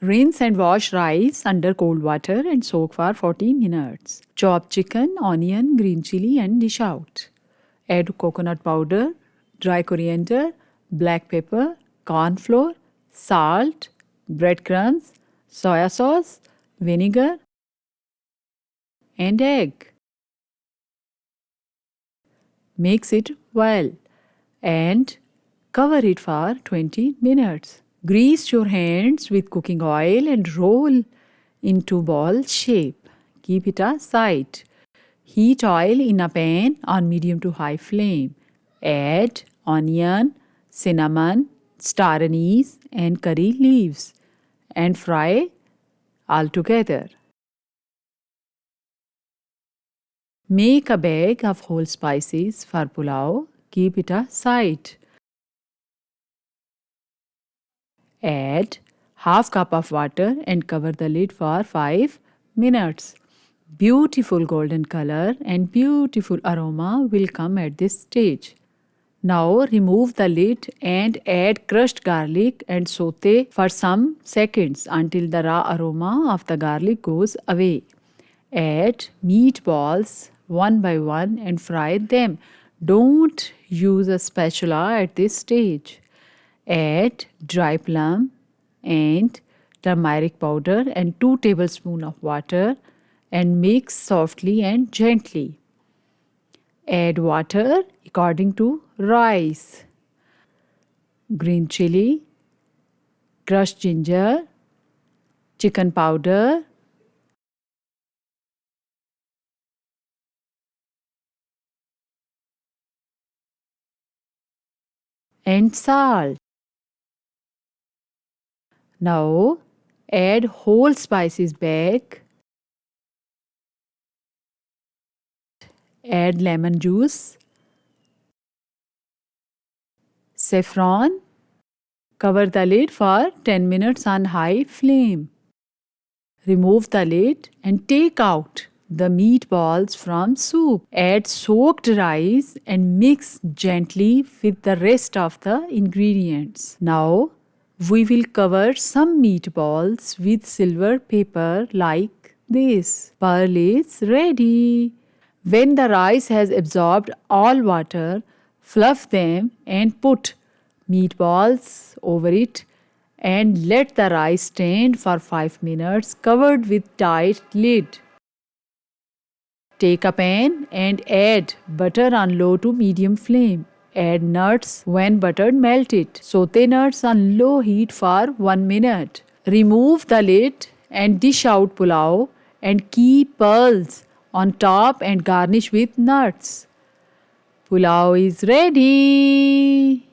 Rinse and wash rice under cold water and soak for 40 minutes. Chop chicken, onion, green chili and dish out. Add coconut powder, dry coriander, black pepper, corn flour, salt, breadcrumbs, soya sauce, vinegar, and egg. Mix it well and cover it for 20 minutes. Grease your hands with cooking oil and roll into ball shape. Keep it aside. Heat oil in a pan on medium to high flame. Add onion, cinnamon, star anise and curry leaves and fry all together. Make a bag of whole spices for pulao. Keep it aside. Add half cup of water and cover the lid for 5 minutes. Beautiful golden color and beautiful aroma will come at this stage. Now remove the lid and add crushed garlic and saute for some seconds until the raw aroma of the garlic goes away. Add meatballs one by one and fry them. Don't use a spatula at this stage. Add dry plum and turmeric powder and 2 tablespoons of water and mix softly and gently. Add water according to rice, green chili, crushed ginger, chicken powder, and salt. Now add whole spices back. Add lemon juice, saffron. Cover the lid for 10 minutes on high flame. Remove the lid and take out the meatballs from soup. Add soaked rice and mix gently with the rest of the ingredients. Now we will cover some meatballs with silver paper like this. Pearl is ready. When the rice has absorbed all water, fluff them and put meatballs over it and let the rice stand for 5 minutes covered with tight lid. Take a pan and add butter on low to medium flame. Add nuts when butter melted. Saute nuts on low heat for 1 minute. Remove the lid and dish out pulao and keep pearls on top and garnish with nuts. Pulao is ready.